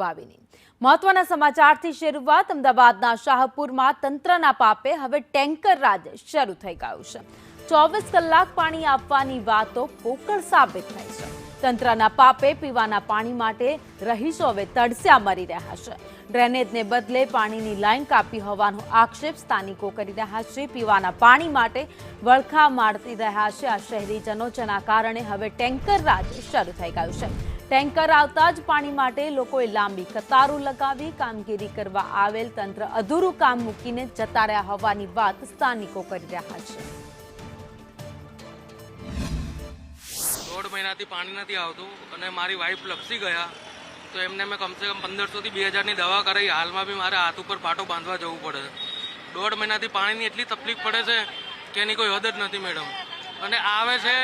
દુભાવીની। મહત્વના સમાચારથી શરૂઆત। અમદાવાદના શાહપુરમાં તંત્રના પાપે હવે ટેન્કર રાજ શરૂ થઈ ગયું છે। 24 કલાક પાણી આપવાની વાતો પોકળ સાબિત થઈ છે। તંત્રના પાપે પીવાના પાણી માટે રહીશો હવે તડસ્યા મરી રહ્યા છે। ડ્રેનેજને બદલે પાણીની લાઈન કાપી હોવાનો આક્ષેપ સ્થાનિકો કરી રહ્યા છે। પીવાના પાણી માટે વળખા મારતી રહ્યા છે આ શહેરીજનો, જેના કારણે હવે ટેન્કર રાજ શરૂ થઈ ગયું છે। ટેન્કર આવતા જ પાણી માટે લોકોએ લાંબી કતારો લગાવી। કામગીરી કરવા આવેલ તંત્ર અધૂરું કામ મૂકીને જતા રહ્યા હોવાની વાત સ્થાનિકો કરી રહ્યા છે। 1.5 મહિનાથી પાણી નથી આવતું અને મારી વાઈફ લપસી ગયા તો એમને મેં કમસે કમ 1500 થી 2000 ની દવા કરાવી। હાલમાં બી મારે હાથ ઉપર પાટો બાંધવા જવું પડે છે। 1.5 મહિનાથી પાણીની એટલી તકલીફ પડે છે કે એની કોઈ હદ જ નથી મેડમ। અને આવે છે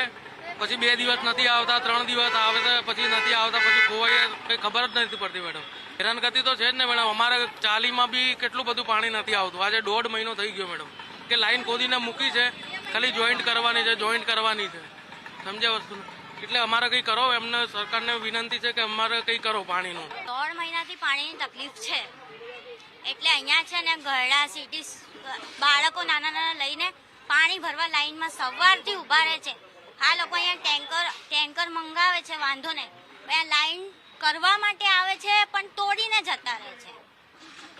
પછી 2 દિવસ નથી આવતા, 3 દિવસ આવે છે પછી નથી આવતા, પછી ખોવાય કંઈ ખબર જ નથી પડતી મેડમ। હેરાનગતિ તો છે જ ને મેડમ। અમારે ચાલીમાં બી કેટલું બધું પાણી નથી આવતું। આજે 1.5 મહિનો થઈ ગયો મેડમ કે લાઈન ખોદીને મૂકી છે, ખાલી જોઈન્ટ કરવાની છે। સમજ્યા વસ્તુ? એટલે અમારે કંઈ કરો, એમને સરકારને વિનંતી છે કે અમારે કંઈ કરો પાણીનું। 1.5 મહિનાથી પાણીની તકલીફ છે એટલે અહીંયા છે ને ગરડા સિટી બાળકો નાના લઈને પાણી ભરવા લાઈનમાં સવારથી ઊભા રહે છે। આ લોકો અહીંયા ટેન્કર મંગાવે છે, વાંધો નહીં, અહીંયા લાઈન કરવા માટે આવે છે પણ તોડીને જતા રહે છે।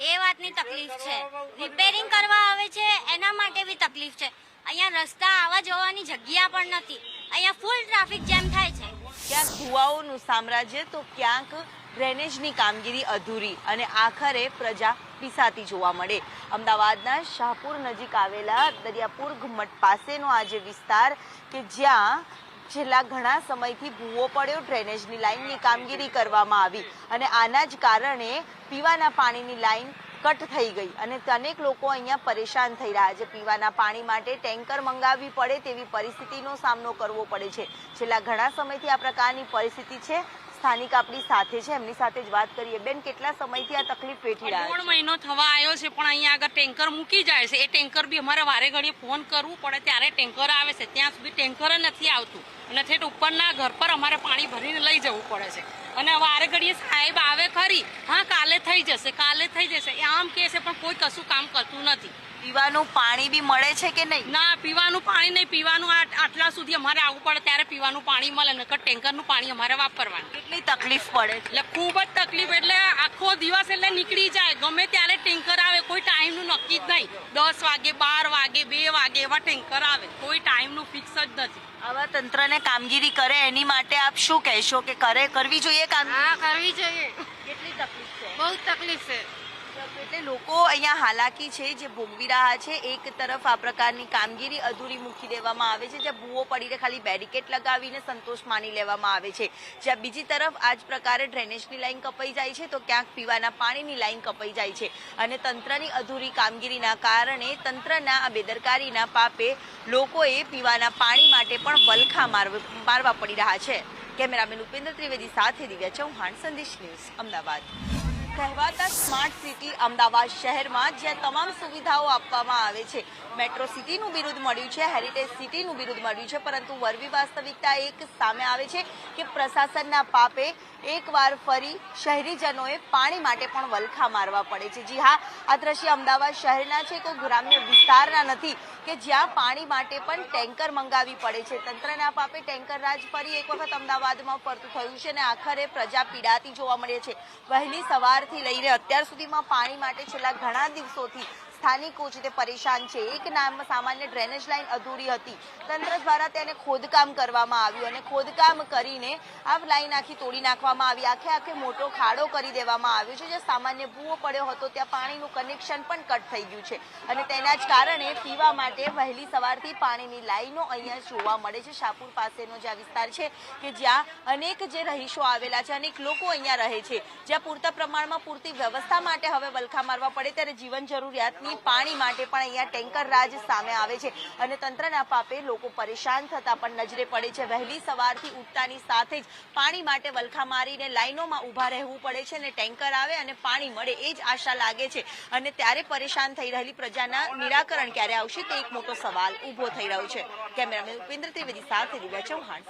એ વાતની તકલીફ છે। રિપેરિંગ કરવા આવે છે એના માટે બી તકલીફ છે। અહીંયા રસ્તા આવવા જવાની જગ્યા પણ નથી। અહીંયા ફૂલ ટ્રાફિક જેમ થાય છે। ક્યાંક ભુવાઓનું સામ્રાજ્ય તો ક્યાંક ડ્રેનેજની કામગીરી અધૂરી અને આખરે પ્રજા પીસાતી જોવા મળે। અમદાવાદના શાહપુર નજીક આવેલા દરિયાપુર ઘુમ્મટ પાસેનો આ જે વિસ્તાર કે જ્યાં છેલ્લા ઘણા સમયથી ભૂવો પડ્યો, ડ્રેનેજની લાઇનની કામગીરી કરવામાં આવી અને આના જ કારણે પીવાના પાણીની લાઇન કટ થઈ ગઈ અને અનેક લોકો અહીંયા પરેશાન થઈ રહ્યા છે। પીવાના પાણી માટે ટેન્કર મંગાવવી પડે તેવી પરિસ્થિતિનો સામનો કરવો પડે છે। છેલ્લા ઘણા સમયથી આ પ્રકારની પરિસ્થિતિ છે। સ્થાનિક આપણી સાથે છે, એમની સાથે જ વાત કરીએ। બેન, કેટલા સમયથી આ તકલીફ વેઠી રહ્યા છો? 1.5 મહિનો થવા આવ્યો છે પણ અહીંયા આગળ ટેન્કર મૂકી જાય છે। એ ટેન્કર બી અમારે વારે ઘડીએ ફોન કરવું પડે ત્યારે ટેન્કર આવે છે, ત્યાં સુધી ટેન્કર નથી આવતું અને ઠેઠ ઉપરના ઘર પર અમારે પાણી ભરીને લઈ જવું પડે છે। અને વારે ઘડીએ સાહેબ આવે ખરી, હા કાલે થઈ જશે એ આમ કહે છે પણ કોઈ કશું કામ કરતું નથી। પીવાનું પાણી બી મળે છે કે નહીં? ના, પીવાનું પાણી નહીં। પીવાનું આટલા સુધી અમારે આવવું પડે ત્યારે પીવાનું પાણી મળે, નકર ટેન્કરનું પાણી અમારે વાપરવાનું। કેટલી તકલીફ પડે છે? એટલે ખૂબ જ તકલીફ, એટલે આખો દિવસ એટલે નીકળી જાય। ગમે ત્યારે ટેન્કર આવે, કોઈ ટાઈમનું નક્કી જ નહીં। 10 વાગે, 12 વાગે, 2 વાગે એવા ટેન્કર આવે, કોઈ ટાઈમનું ફિક્સ જ નથી। આવા તંત્રને કામગીરી કરે એની માટે આપ શું કહેશો કે કરવી જોઈએ કામગીરી? હા, કરવી જોઈએ। કેટલી તકલીફ છે? બહુ તકલીફ છે। એટલે લોકો અહીંયા હાલાકી છે જે ભોગવી રહ્યા છે। એક તરફ આ પ્રકારની કામગીરી અધૂરી મૂકી દેવામાં આવે છે, જ્યાં ભૂવો પડીને ખાલી બેરિકેડ લગાવીને સંતોષ માની લેવામાં આવે છે, જ્યાં બીજી તરફ આ જ પ્રકારે ડ્રેનેજની લાઈન કપાઈ જાય છે તો ક્યાંક પીવાના પાણીની લાઈન કપાઈ જાય છે અને તંત્રની અધૂરી કામગીરીના કારણે, તંત્રના આ બેદરકારીના પાપે લોકોએ પીવાના પાણી માટે પણ વલખા મારવા પડી રહ્યા છે। કેમેરામેન ઉપેન્દ્ર ત્રિવેદી સાથે દિવ્યા ચૌહાણ, સંદેશ ન્યૂઝ, અમદાવાદ। કહેવાતા સ્માર્ટ સિટી અમદાવાદ શહેરમાં જ્યાં તમામ સુવિધાઓ આપવામાં આવે છે, મેટ્રો સિટીનું બિરુદ મળ્યું છે, હેરિટેજ સિટીનું બિરુદ મળ્યું છે, પરંતુ વરવી વાસ્તવિકતા એક સામે આવે છે કે પ્રશાસનના પાપે એકવાર ફરી શહેરીજનોએ પાણી માટે પણ વલખા મારવા પડે છે। જી હા, આ દ્રશ્ય અમદાવાદ શહેરના છે, કોઈ ગ્રામ્ય વિસ્તારના નથી કે જ્યાં પાણી માટે પણ ટેન્કર મંગાવવી પડે છે। તંત્રના પાપે ટેન્કર રાજ ફરી એક વખત અમદાવાદમાં ફરતું થયું છે અને આખરે પ્રજા પીડાતી જોવા મળે છે। વહેલી સવારથી લઈને અત્યાર સુધીમાં પાણી માટે છેલ્લા ઘણા દિવસોથી સ્થાનિકો છે તે પરેશાન છે। એક સામાન્ય ડ્રેનેજ લાઈન અધૂરી હતી, તંત્ર દ્વારા તેને ખોદકામ કરવામાં આવ્યું અને ખોદકામ કરીને આ લાઈન આખી તોડી નાખવામાં આવી। આખે મોટો ખાડો કરી દેવામાં આવ્યો છે, જે સામાન્ય ભૂવો પડ્યો હતો ત્યાં પાણીનું કનેક્શન પણ કટ થઈ ગયું છે અને તેના જ કારણે પીવા માટે વહેલી સવારથી પાણીની લાઈનો અહીંયા જોવા મળે છે। શાહપુર પાસેનો જે વિસ્તાર છે કે જ્યાં અનેક જે રહીશો આવેલા છે, અનેક લોકો અહીંયા રહે છે, જ્યાં પૂરતા પ્રમાણમાં પૂરતી વ્યવસ્થા માટે હવે વલખા મારવા પડે ત્યારે જીવન જરૂરિયાતની પાણી માટે પણ અહીંયા ટેન્કર રાજ સામે આવે છે અને તંત્રના પાપે લોકો પરેશાન થતા પણ નજરે પડે છે। વહેલી સવારથી ઉઠતાની સાથે જ પાણી માટે વલખા મારીને લાઈનોમાં ઊભા રહેવું પડે છે અને ટેન્કર આવે અને પાણી મળે એ જ આશા લાગે છે અને ત્યારે પરેશાન થઈ રહેલી પ્રજાના નિરાકરણ ક્યારે આવશે તે એક મોટો સવાલ ઊભો થઈ રહ્યો છે। કેમેરામેન ઉપેન્દ્ર ત્રિવેદી સાથે દિવ્યા ચૌહાણ।